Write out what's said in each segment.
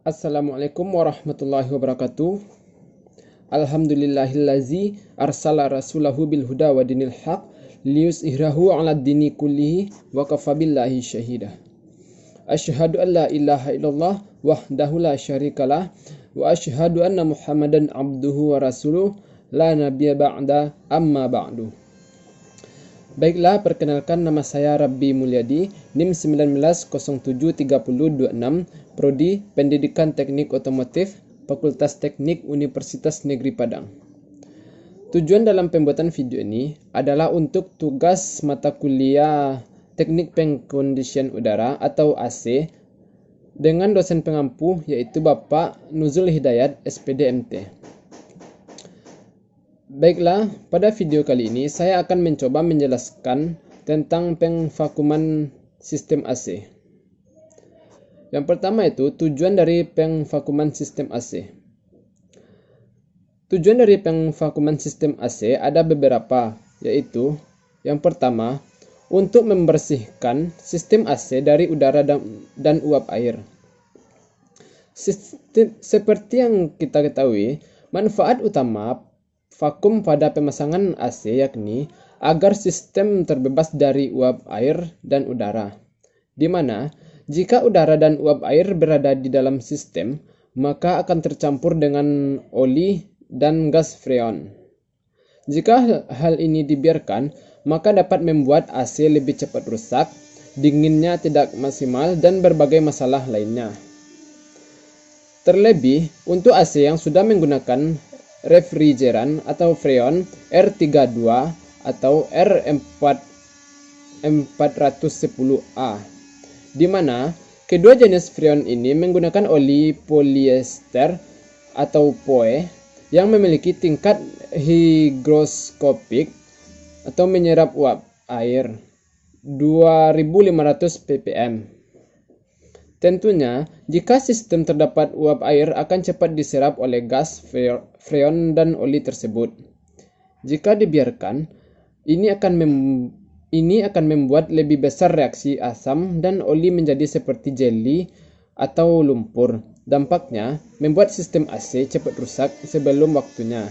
Assalamualaikum warahmatullahi wabarakatuh. Alhamdulillahillazi arsala rasulahu bil huda wa dinil haq liyuzhirahu 'ala dini kullihi wa kafa billahi syahida. Asyhadu an la ilaha illallah wahdahu la syarikalah wa asyhadu anna Muhammadan abduhu wa rasuluh la nabiyya ba'da amma ba'du. Baiklah, perkenalkan, nama saya Rabbi Mulyadi, NIM 19073026, Prodi Pendidikan Teknik Otomotif, Fakultas Teknik Universitas Negeri Padang. Tujuan dalam pembuatan video ini adalah untuk tugas mata kuliah Teknik Pengkondisian Udara atau AC dengan dosen pengampu yaitu Bapak Nuzul Hidayat, SPD MT. Baiklah, pada video kali ini saya akan mencoba menjelaskan tentang pengvakuman sistem AC. Yang pertama itu tujuan dari pengvakuman sistem AC. Tujuan dari pengvakuman sistem AC ada beberapa, yaitu yang pertama, untuk membersihkan sistem AC dari udara dan uap air. Seperti yang kita ketahui, manfaat utama vakum pada pemasangan AC yakni agar sistem terbebas dari uap air dan udara, di mana jika udara dan uap air berada di dalam sistem, maka akan tercampur dengan oli dan gas freon. Jika hal ini dibiarkan, maka dapat membuat AC lebih cepat rusak, dinginnya tidak maksimal, dan berbagai masalah lainnya. Terlebih, untuk AC yang sudah menggunakan refrigeran atau freon R32 atau R410A, di mana kedua jenis freon ini menggunakan oli polyester atau POE yang memiliki tingkat higroskopik atau menyerap uap air 2500 ppm. Tentunya, jika sistem terdapat uap air akan cepat diserap oleh gas freon dan oli tersebut. Jika dibiarkan, ini akan membuat lebih besar reaksi asam dan oli menjadi seperti jeli atau lumpur. Dampaknya, membuat sistem AC cepat rusak sebelum waktunya.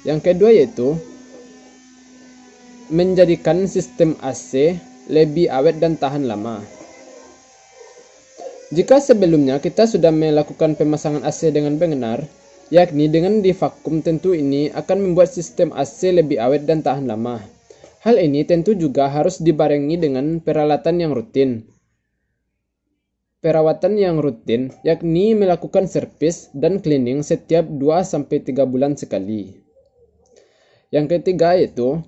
Yang kedua yaitu menjadikan sistem AC lebih awet dan tahan lama. Jika sebelumnya kita sudah melakukan pemasangan AC dengan benar, yakni dengan divakum, tentu ini akan membuat sistem AC lebih awet dan tahan lama. Hal ini tentu juga harus dibarengi dengan perawatan yang rutin. Perawatan yang rutin yakni melakukan servis dan cleaning setiap 2-3 bulan sekali. Yang ketiga yaitu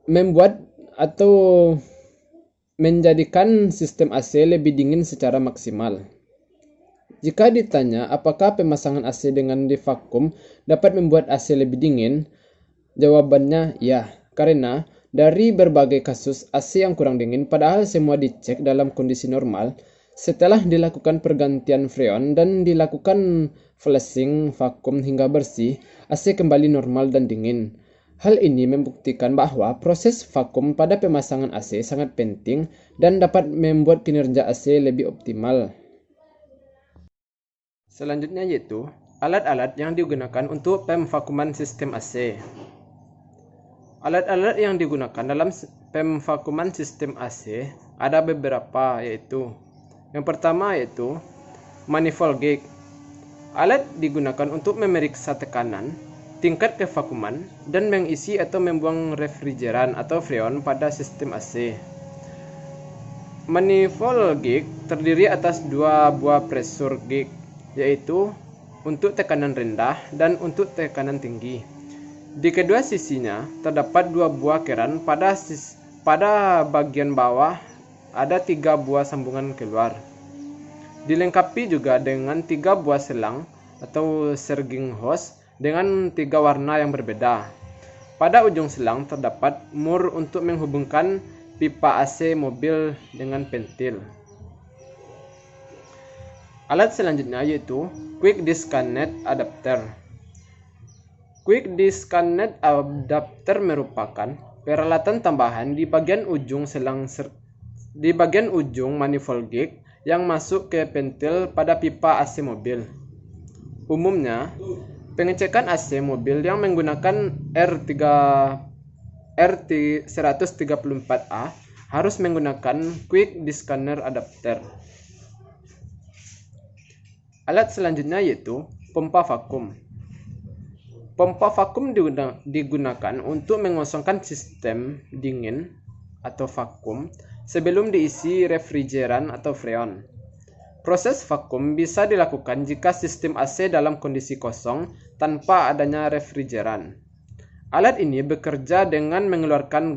membuat atau menjadikan sistem AC lebih dingin secara maksimal. Jika ditanya apakah pemasangan AC dengan divakum dapat membuat AC lebih dingin, jawabannya ya, karena dari berbagai kasus AC yang kurang dingin padahal semua dicek dalam kondisi normal, setelah dilakukan pergantian freon dan dilakukan flushing vakum hingga bersih, AC kembali normal dan dingin. Hal ini membuktikan bahwa proses vakum pada pemasangan AC sangat penting dan dapat membuat kinerja AC lebih optimal. Selanjutnya yaitu alat-alat yang digunakan untuk pemvakuman sistem AC. Alat-alat yang digunakan dalam pemvakuman sistem AC ada beberapa, yaitu yang pertama yaitu manifold gauge. Alat digunakan untuk memeriksa tekanan, tingkat kevakuman, dan mengisi atau membuang refrigeran atau freon pada sistem AC. Manifold gauge terdiri atas dua buah pressure gauge, yaitu untuk tekanan rendah dan untuk tekanan tinggi. Di kedua sisinya terdapat dua buah keran, pada bagian bawah ada 3 buah sambungan keluar. Dilengkapi juga dengan 3 buah selang atau surging hose dengan 3 warna yang berbeda. Pada ujung selang terdapat mur untuk menghubungkan pipa AC mobil dengan pentil. Alat selanjutnya yaitu Quick Disconnect Adapter. Quick Disconnect Adapter merupakan peralatan tambahan di bagian ujung manifold gauge yang masuk ke pentil pada pipa AC mobil. Umumnya, pengecekan AC mobil yang menggunakan R134A harus menggunakan Quick Scanner Adapter. Alat selanjutnya yaitu pompa vakum. Pompa vakum digunakan untuk mengosongkan sistem dingin atau vakum sebelum diisi refrigeran atau freon. Proses vakum bisa dilakukan jika sistem AC dalam kondisi kosong tanpa adanya refrigeran. Alat ini bekerja dengan mengeluarkan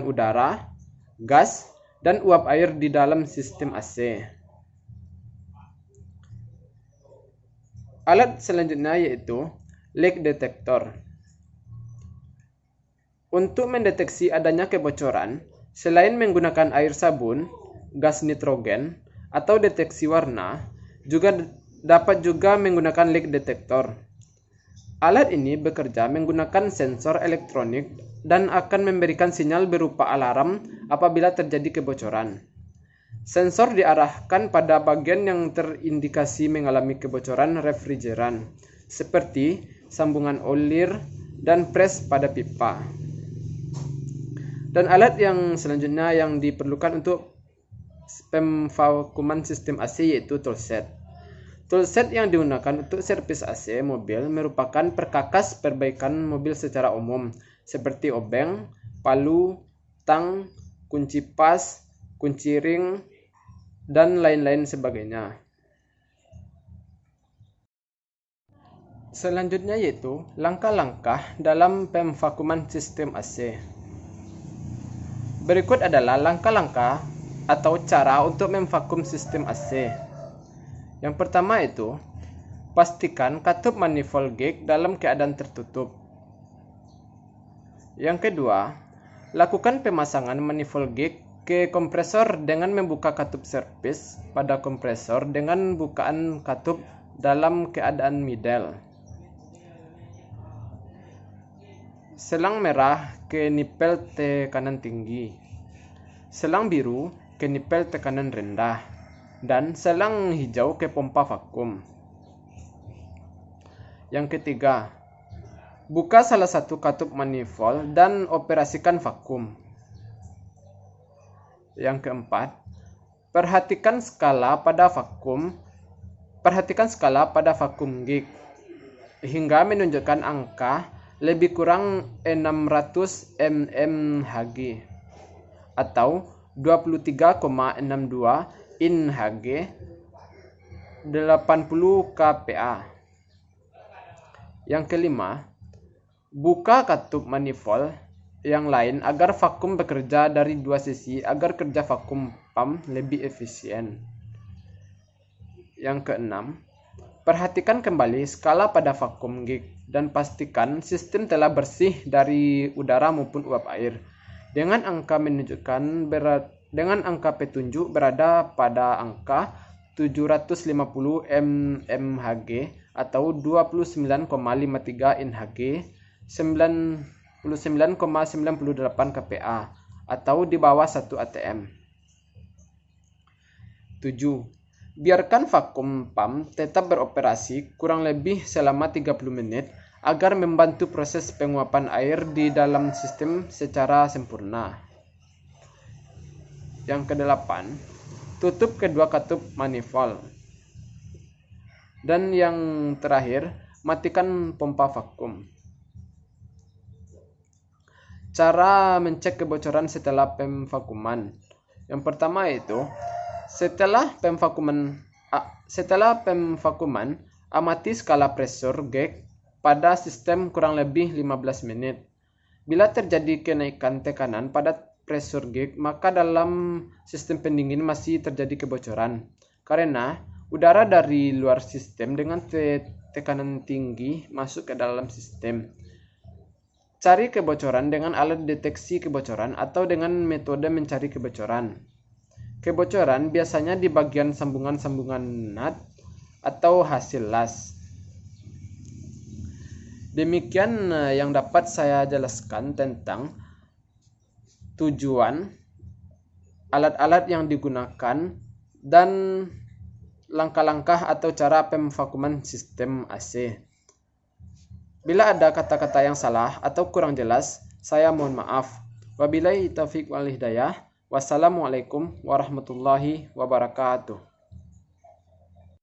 udara, gas, dan uap air di dalam sistem AC. Alat selanjutnya yaitu leak detector. Untuk mendeteksi adanya kebocoran, selain menggunakan air sabun, gas nitrogen, atau deteksi warna, dapat juga menggunakan leak detector. Alat ini bekerja menggunakan sensor elektronik dan akan memberikan sinyal berupa alarm apabila terjadi kebocoran. Sensor diarahkan pada bagian yang terindikasi mengalami kebocoran refrigeran, seperti sambungan olir dan pres pada pipa. Dan alat yang selanjutnya yang diperlukan untuk pemvakuman sistem AC yaitu toolset. Toolset yang digunakan untuk servis AC mobil merupakan perkakas perbaikan mobil secara umum, seperti obeng, palu, tang, kunci pas, kunci ring, dan lain-lain sebagainya. Selanjutnya yaitu langkah-langkah dalam pemvakuman sistem AC. Berikut adalah langkah-langkah atau cara untuk memvakum sistem AC. Yang pertama itu, pastikan katup manifold gauge dalam keadaan tertutup. Yang kedua, lakukan pemasangan manifold gauge ke kompresor dengan membuka katup servis pada kompresor dengan bukaan katup dalam keadaan middle. Selang merah ke nipel tekanan tinggi, selang biru ke nipel tekanan rendah, dan selang hijau ke pompa vakum. Yang ketiga, buka salah satu katup manifold dan operasikan vakum. Yang keempat, perhatikan skala pada vakum gauge hingga menunjukkan angka lebih kurang 600 mmHg atau 23,62 inHg 80 kPa. Yang kelima, buka katup manifold yang lain agar vakum bekerja dari dua sisi agar kerja vakum pump lebih efisien. Yang keenam, perhatikan kembali skala pada vakum gauge dan pastikan sistem telah bersih dari udara maupun uap air. Dengan angka petunjuk berada pada angka 750 mmHg atau 29,53 inHg 99,98 kPa atau di bawah 1 atm. 7. Biarkan vakum pump tetap beroperasi kurang lebih selama 30 menit agar membantu proses penguapan air di dalam sistem secara sempurna. Yang kedelapan, tutup kedua katup manifold. Dan yang terakhir, matikan pompa vakum. Cara mencek kebocoran setelah pemvakuman. Yang pertama itu, setelah pemvakuman, amati skala pressure gauge pada sistem kurang lebih 15 menit. Bila terjadi kenaikan tekanan pada pressure gauge, maka dalam sistem pendingin masih terjadi kebocoran. Karena udara dari luar sistem dengan tekanan tinggi masuk ke dalam sistem. Cari kebocoran dengan alat deteksi kebocoran atau dengan metode mencari kebocoran. Kebocoran biasanya di bagian sambungan-sambungan nut atau hasil las. Demikian yang dapat saya jelaskan tentang tujuan alat-alat yang digunakan, dan langkah-langkah atau cara pemvakuman sistem AC. Bila ada kata-kata yang salah atau kurang jelas, saya mohon maaf. Wabillahi taufiq wal hidayah. Wassalamualaikum warahmatullahi wabarakatuh.